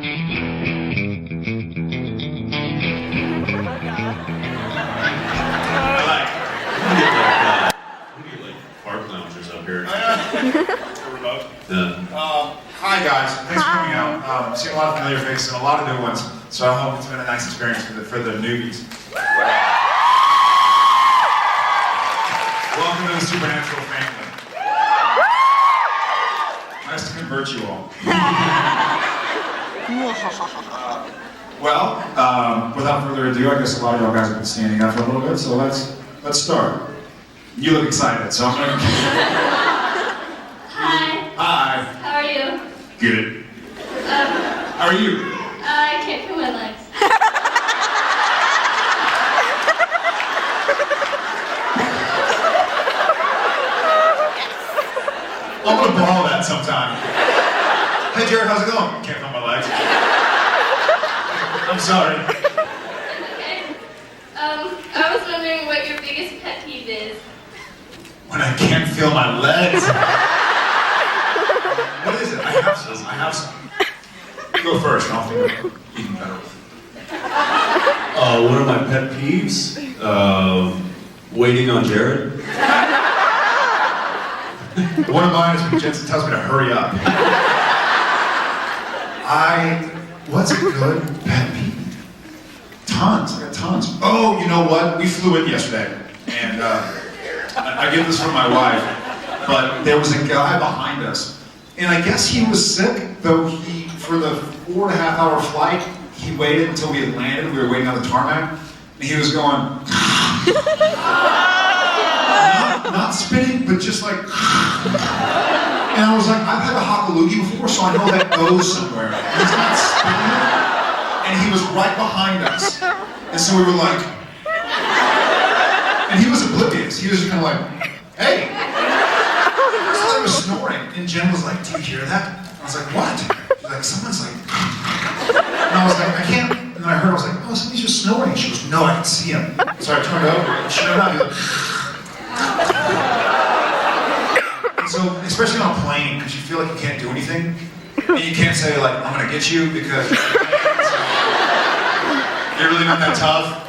Park loungers up here. Remote. Yeah. Hi guys, thanks for coming out. Seen a lot of familiar faces and a lot of new ones, so I hope it's been a nice experience for the newbies. Welcome to the Supernatural family. Nice to convert you all. Without further ado, I guess a lot of y'all guys have been standing up for a little bit, so let's start. You look excited, so I'm gonna... Hi. Hi. How are you? Good. How are you? I can't feel my legs. I'm gonna borrow that sometime. Hey Jared, how's it going? Can't feel my legs. I'm sorry. Okay. I was wondering what your biggest pet peeve is. When I can't feel my legs. What is it? I have some. You go first, and I'll think of even better. One of my pet peeves, waiting on Jared. One of mine is when Jensen tells me to hurry up. What's a good pet peeve? Tons, I got tons. Oh, you know what? We flew in yesterday, and I get this from my wife, but there was a guy behind us, and I guess he was sick, though for the 4.5-hour flight, he waited until we had landed, we were waiting on the tarmac, and he was going, not spitting, but just like, and I was like, I've had a hockaloogie before, so I know that goes somewhere. He's not spitting it, and he was right behind us, and so we were like, and he was oblivious. He was just kind of like, hey. So I was snoring, and Jen was like, do you hear that? I was like, what? She's like, someone's like, and I was like, I can't. And then I heard, I was like, oh, somebody's just snoring. She goes, no, I can see him. So I turned over, and sure enough, he was like, and so, especially on a plane, because you feel like you can't do anything, and you can't say like, I'm gonna get you, because you're really not that tough.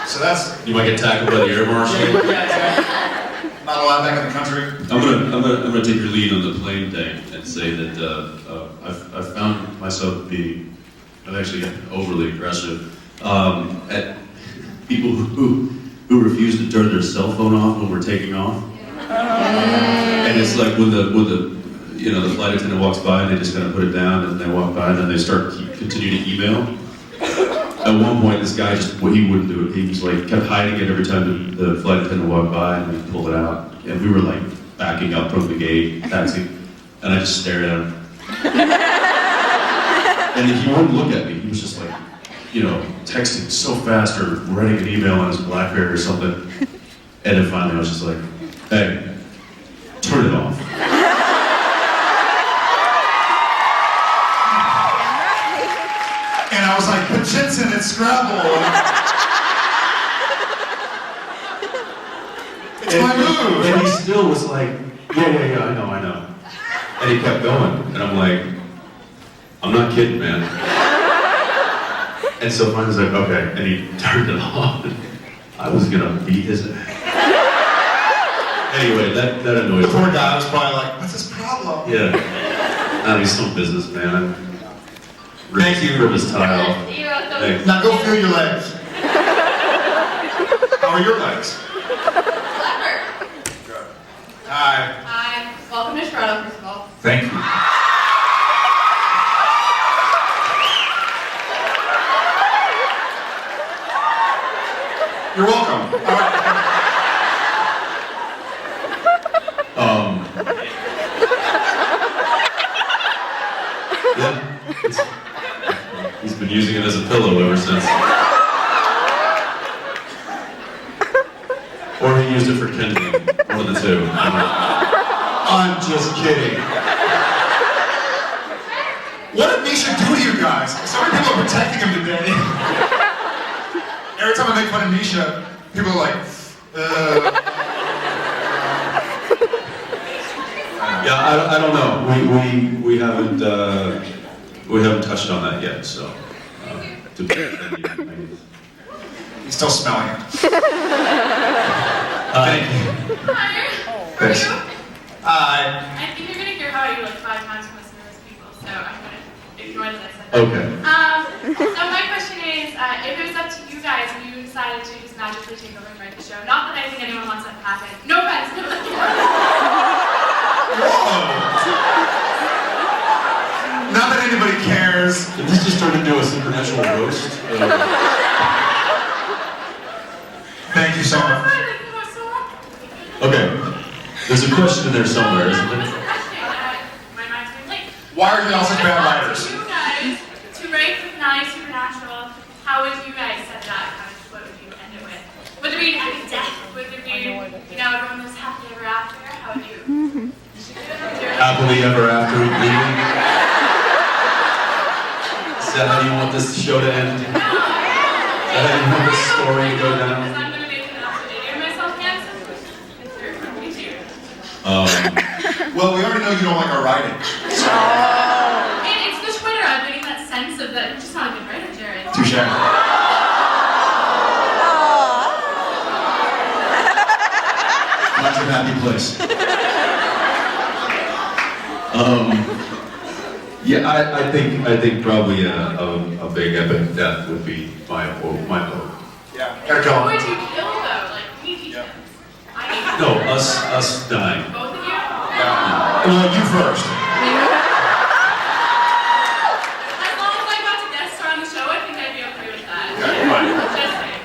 So that's... You might get tackled by the air marshal. Not allowed back in the country. I'm gonna take your lead on the plane thing and say that I've found myself being, I've actually gotten overly aggressive at people who refuse to turn their cell phone off when we're taking off. And it's like when the flight attendant walks by and they just kind of put it down and they walk by and then they continue to email. At one point, this guy he wouldn't do it. He was like, kept hiding it every time the flight attendant walked by and we'd pull it out. And we were like backing up from the gate, taxi, and I just stared at him. And he wouldn't look at me. He was just like, texting so fast or writing an email on his BlackBerry or something. And then finally I was just like, hey, turn it off. And I was like, but Jensen, it's Scrabble. It's my move. And he still was like, yeah, I know. And he kept going. And I'm like, I'm not kidding, man. And so finally I was like, okay. And he turned it off. I was gonna beat his ass. Anyway, that annoyed me. The poor guy was probably like, what's his problem? Yeah. He's some businessman. Thank you. Rip his tile. You're welcome. Thanks. Now go feel your legs. How are your legs? Clever. Good. Hi. Hi. Welcome to Toronto, first of all. Thank you. You're welcome. All right. Yeah. He's been using it as a pillow ever since. Or he used it for kindling. One of the two. I'm just kidding. What did Misha do to you guys? So many people are protecting him today. Every time I make fun of Misha, people are like, Yeah, I don't know. We haven't we haven't touched on that yet, so. He's still smelling it. Hi. Hi. Thanks. How are you? Hi. I think you're gonna hear how I do like 5 times from listening to those people, so I'm gonna ignore that I said that. Okay. So my question is, if it was up to you guys and you decided to just magically take over and write the show, not that I think anyone wants that to happen. No offense. Not that anybody cares. Did this just turn into a supernatural roast? Thank you so much. Okay. There's a question in there somewhere, isn't there? My mind's been late. Why are y'all such bad writers? You guys, to write with nice supernatural, how would you guys set it up? What would you end it with? Would there be any death? Would there be, everyone lives happily ever after? How would you? Happily ever after leaving. Is that how you want this show to end? Is that how you want this story to go down? Because I'm going to make an absolute idiot of myself, Jensen. Me too. Well, we already know you don't like our writing. And it's the Twitter. I'm getting that sense of that. You're just not a good writer, Jared. Touche. Not your happy place. Yeah, I think probably a big epic death would be my vote. Yeah. Gotta Who go. would you kill, though? Like, we need to. I need No, us dying. both of you? You first. As long as I got to guest star on the show, I think I'd be okay with that. Okay, fine. Just saying.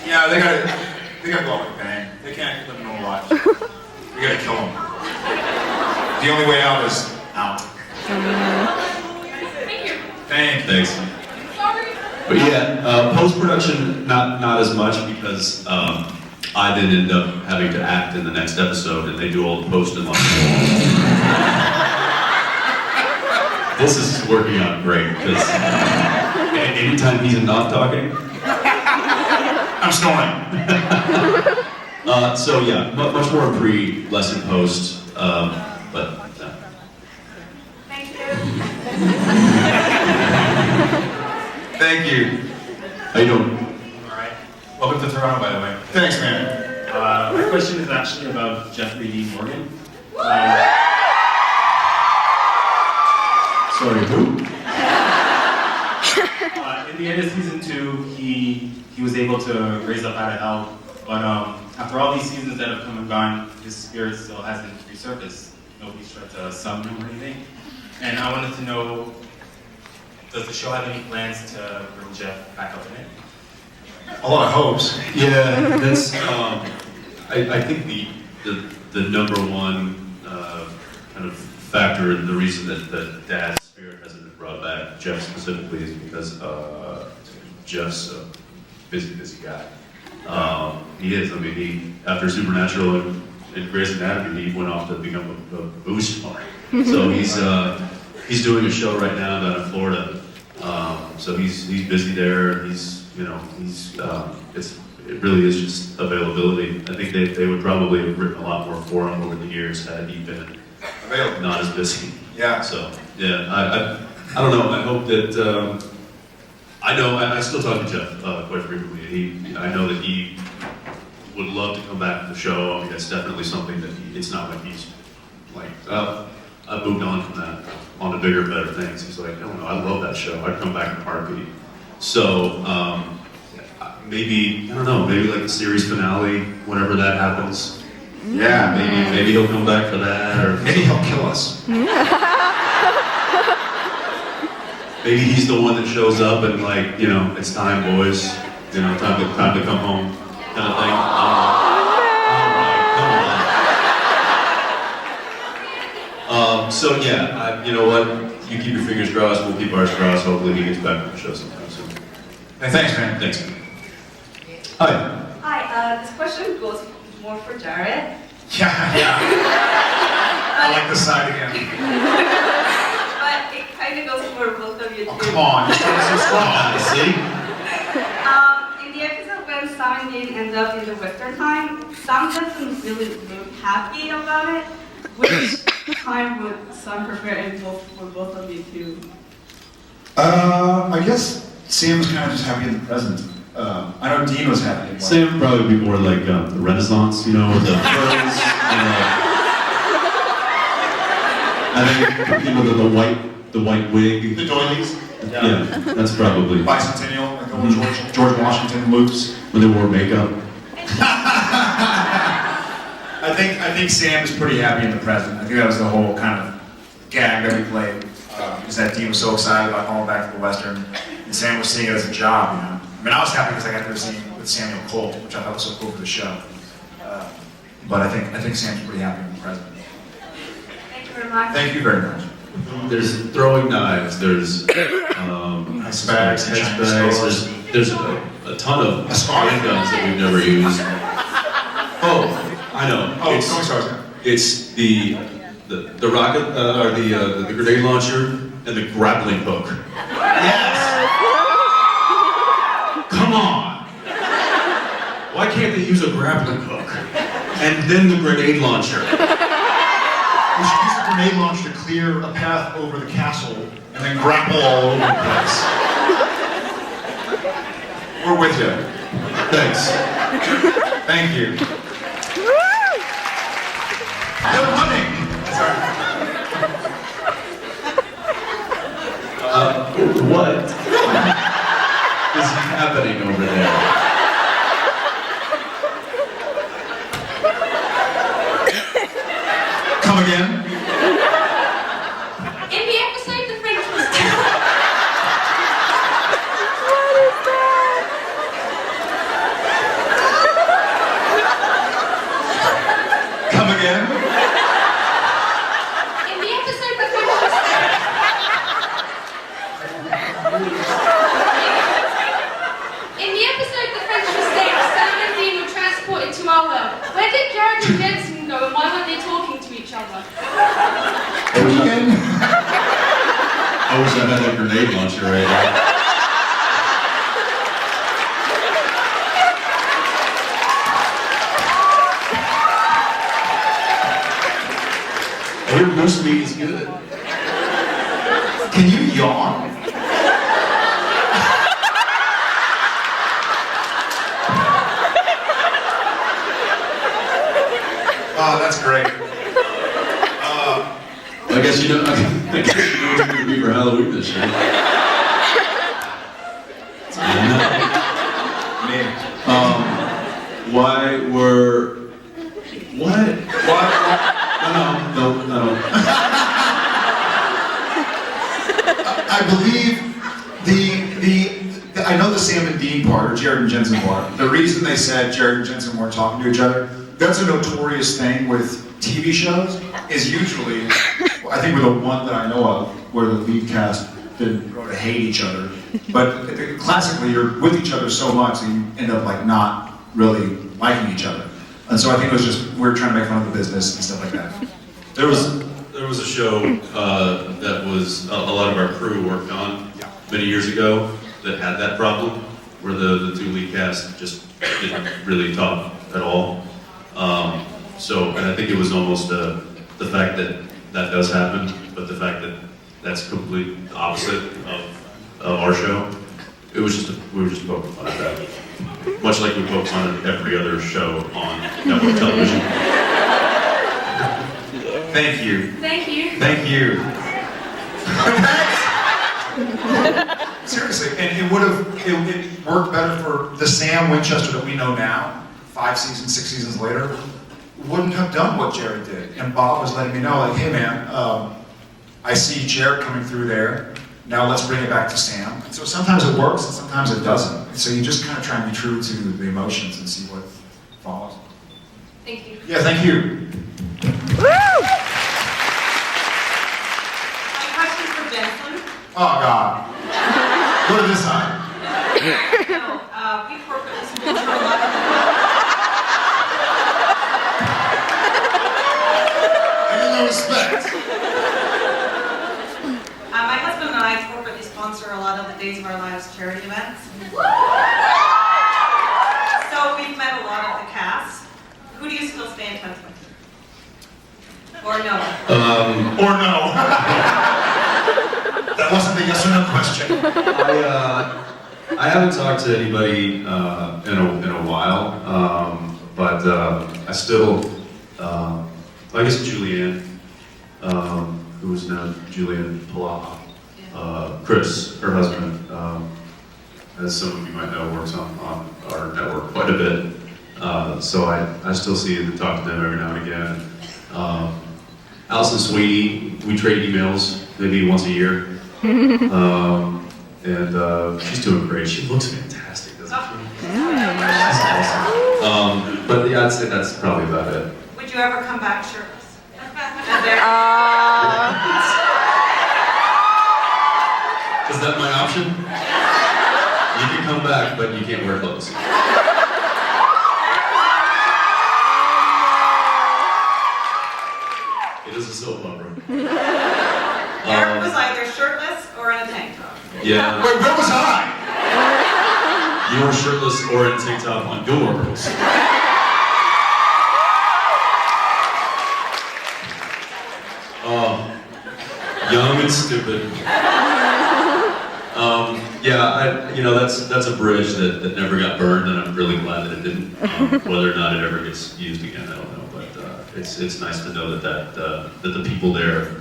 Yeah, they gotta go like a bang. They can't live normal lives. We gotta kill them. The only way out is out. Thank you. Thanks. Sorry. But yeah, post-production, not as much because I then end up having to act in the next episode and they do all the post and This is working out great because anytime he's not talking, I'm snoring. so yeah, much more pre, less in post, but Thank you. Thank you. how you doing? Alright. Welcome to Toronto, by the way. Thanks, man. My question is actually about Jeffrey Dean Morgan. Sorry, who? In the end of season 2, he was able to raise up out of hell, but after all these seasons that have come and gone, his spirit still hasn't resurfaced. Nobody's tried to summon him or anything. And I wanted to know, does the show have any plans to bring Jeff back up in it? A lot of hopes. Yeah, that's. I think the number one kind of factor and the reason that Dad's spirit hasn't been brought back, Jeff specifically, is because Jeff's a busy guy. He is. I mean, he after Supernatural and Grey's Anatomy, he went off to become a booze star. So he's doing a show right now down in Florida. So he's busy there. It really is just availability. I think they would probably have written a lot more for him over the years had he been not as busy. Yeah. So yeah, I don't know. I hope that I still talk to Jeff quite frequently. I know that he would love to come back to the show. I mean, that's definitely something that it's not like he's like I've moved on from that on to bigger, better things. He's like, no, I love that show. I'd come back in a heartbeat. So maybe I don't know. Maybe like the series finale, whenever that happens. Yeah. Maybe he'll come back for that, or Maybe he'll kill us. maybe he's the one that shows up and like, it's time, boys. Time to come home, kind of thing. All right, so yeah, you know what? You keep your fingers crossed. We'll keep ours crossed. Hopefully he gets back on the show sometime soon. Hey, thanks, man. Thanks. Hi. Hi, this question goes more for Jared. Yeah. I like the side again. But it kind of goes for both of you too. Oh, come on. You're starting so strong. See? In the episode when Sam and Dean end up in the Western time, Sam doesn't really look happy about it. Which time would Sam prefer for both of you to I guess Sam's kind of just happy in the present. I know Dean was happy. In Sam would probably be more like the Renaissance, you know, with the furs. I think you know the white wig. The doilies. Yeah, that's probably Bicentennial, like the old George Washington loops. when they wore makeup. I think Sam is pretty happy in the present. I think that was the whole kind of gag that we played. Is that Dean was so excited about going back to the Western, and Sam was seeing it as a job, you know. I mean, I was happy because I got to scene with Samuel Colt, which I thought was so cool for the show. But I think Sam's pretty happy in the present. Thank you very much. Thank you very much. There's throwing knives. There's Ice bags, ice Chinese bags. stores. There's a ton of A scarf? handguns that we've never used. Oh, I know. Oh, It's- throwing stars. It's the rocket or the grenade launcher and the grappling hook. Yes. Come on! Why can't they use a grappling hook and then the grenade launcher? We should use the grenade launcher to clear a path over the castle and then grapple all over the place. We're with you. Thanks. Thank you. They're running. Sorry. What is happening over there? Come again. In the episode, the French was Come again. In the episode, the French was In the episode, the French mistake, Sam and Dean were transported to our world. Where did Jared and Jensen go, and why weren't they talking to each other? Come again. I wish I had that grenade launcher right now. I hear moose meat is good. Can you yawn? Oh, that's great. I guess you know. I guess you know what you're gonna be for Halloween this year. Why were what? No. I believe I know the Sam and Dean part, or Jared and Jensen part. The reason they said Jared and Jensen weren't talking to each other, that's a notorious thing with TV shows, is usually, I think we're the one that I know of, where the lead cast didn't grow to hate each other. But classically, you're with each other so much that you end up like not really liking each other. And so I think it was just, we were trying to make fun of the business and stuff like that. There was a show that was a lot of our crew worked on many years ago that had that problem, where the two lead cast just didn't really talk at all. And I think it was almost the fact that does happen, but the fact that that's complete opposite of our show. It was just we were just poking fun at that, much like we poke fun at every other show on network television. Thank you. Thank you. Thank you. Seriously, and it worked better for the Sam Winchester that we know now, 5 seasons, 6 seasons later, wouldn't have done what Jared did. And Bob was letting me know, like, hey man, I see Jared coming through there, now let's bring it back to Sam. And so sometimes it works and sometimes it doesn't. And so you just kind of try and be true to the emotions and see what follows. Thank you. Yeah, thank you. A question for Jensen. Oh God. Go to this side. No, we corporately sponsor a lot of I got no respect. my husband and I corporately sponsor a lot of the Days of Our Lives charity events. So we've met a lot of the cast. Who do you still stay in touch with? Or no? Or no. That wasn't the yes or no question. I haven't talked to anybody in a while, but I still, I guess Julianne, who is now Julianne Palaha, Chris, her husband, as some of you might know, works on our network quite a bit. So I still see and talk to them every now and again. Allison Sweeney, we trade emails maybe once a year. And she's doing great. She looks fantastic, doesn't she? She's awesome. But yeah, I'd say that's probably about it. Would you ever come back shirtless? Is that my option? You can come back, but you can't wear clothes. It is a soap opera. Eric was either shirtless or in a tank top. Yeah. Wait, where was I? You were shirtless or in tank top on yours. Oh, young and stupid. That's a bridge that never got burned, and I'm really glad that it didn't. Whether or not it ever gets used again, I don't know. But it's nice to know that the people there,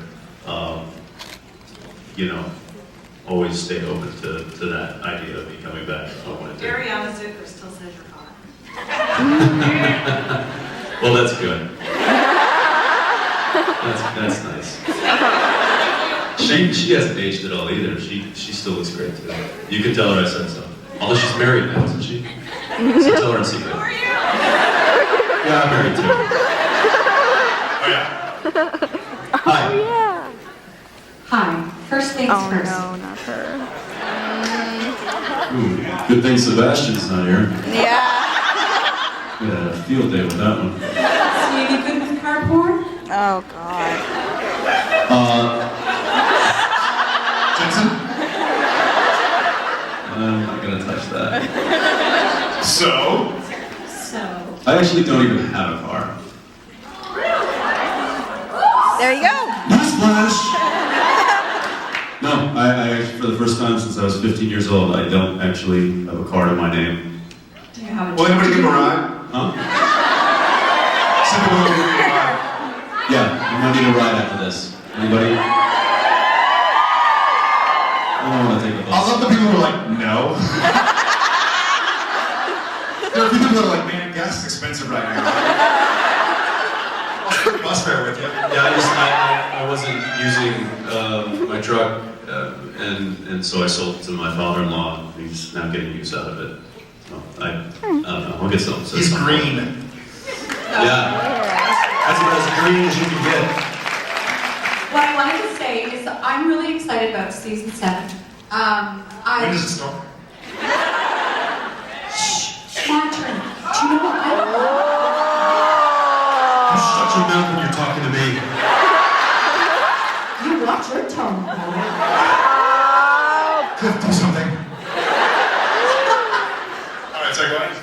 always stay open to that idea of me coming back if I wanted to. Ariana Zucker still says you're hot. Well, that's good. That's nice. She hasn't aged at all either. She still looks great too. You can tell her I said so. Although she's married now, isn't she? So tell her in secret. Who are you? Yeah, I'm married too. Oh yeah. Hi. Hi. First things first. No, not her. Ooh, good thing Sebastian's not here. Yeah. We had a field day with that one. See any good with car porn? Oh, God. Jensen? I'm not gonna touch that. So? I actually don't even have a car. There you go. Newsflash! No, I for the first time since I was 15 years old, I don't actually have a car to my name. Do you have a Will anybody give him a ride? Huh? Somebody will give him a ride. Yeah, I'm gonna need a ride after this. Anybody? I don't want to take a I bus. love the people who are like, no. There are people who are like, man, gas is expensive right now. I'll take a bus fare with you. Yeah, I wasn't using my truck, and so I sold it to my father-in-law. He's now getting use out of it. So I don't know. I'll get something. He's green. Yeah, that's about as green as you can get. What I wanted to say is that I'm really excited about season 7. When does it start? My turn. Do you know what You shut your mouth when you're talking to me. You watch your tone. Cliff, do something. Alright, so go ahead.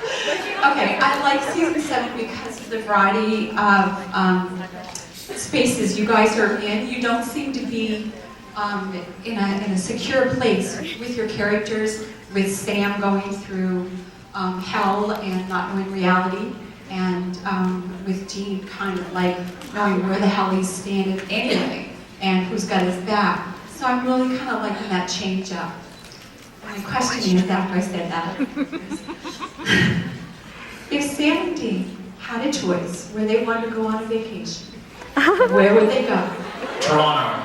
Okay, I like season 7 because of the variety of spaces you guys are in. You don't seem to be in a secure place with your characters, with Sam going through hell and not knowing reality, and with Dean kind of like knowing where the hell he's standing anyway, and who's got his back. So I'm really kind of liking that change up. My question is, after I said that, if Sam and Dean had a choice where they wanted to go on a vacation, where would they go? Toronto.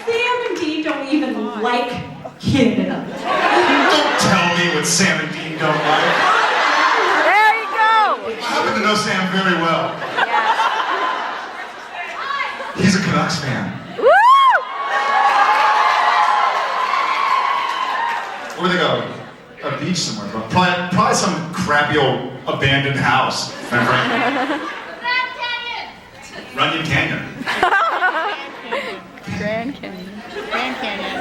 Sam and Dean don't even like Canada. Don't tell me what Sam and Dean don't like. There you go. I happen to know Sam very well. Yeah. He's a Canucks fan. Woo! Where would they go? A beach somewhere. Probably some crappy old abandoned house. Remember? Runyon Canyon. Grand Canyon. Grand Canyon.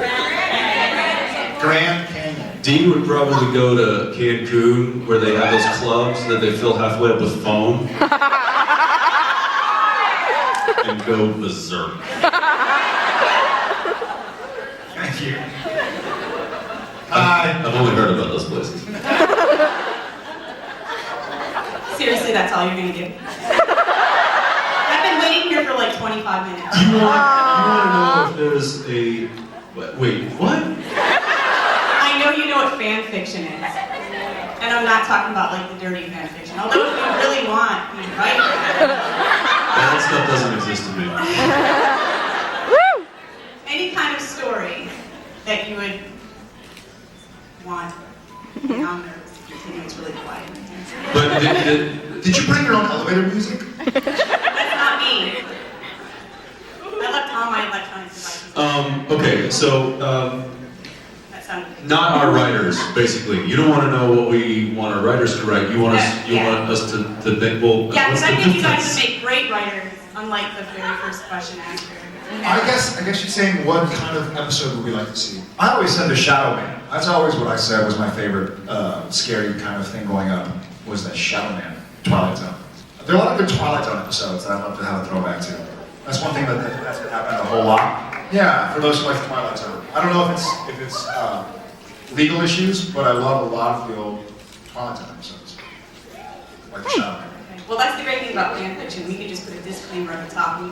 Grand Canyon. Do Gene would probably go to Cancun, where they have those clubs that they fill halfway up with foam, and go berserk. Thank you. I've only heard about those places. Seriously, that's all you're gonna do? I've been waiting here for like 25 minutes. You want to know if there's a... Wait, what? I know you know what fan fiction is. And I'm not talking about like the dirty fan fiction. Although if you really want, you write it. That stuff doesn't exist to me. Any kind of story that you would want. Now I'm nervous to continue, it's really quiet. But Did you bring your own elevator music? That's not me. I left all my electronic devices. okay, so That sounded not our writers, basically. You don't want to know what we want our writers to write. You want us, you Yeah. want us to think, well, Yeah, what's because I the think you guys difference? would make great writers, unlike the very first question asked. I guess you're saying what kind of episode would we like to see? I always said The Shadow Man. That's always what I said was my favorite scary kind of thing going up, was that Shadow Man, Twilight Zone. There are a lot of good Twilight Zone episodes that I'd love to have a throwback to. That's one thing that's been happening a whole lot. Yeah, for those who like Twilight Zone. I don't know if it's legal issues, but I love a lot of the old Twilight Zone episodes. Like The Shadow Man. Well, that's the great thing about fan fiction. We can just put a disclaimer at the top. We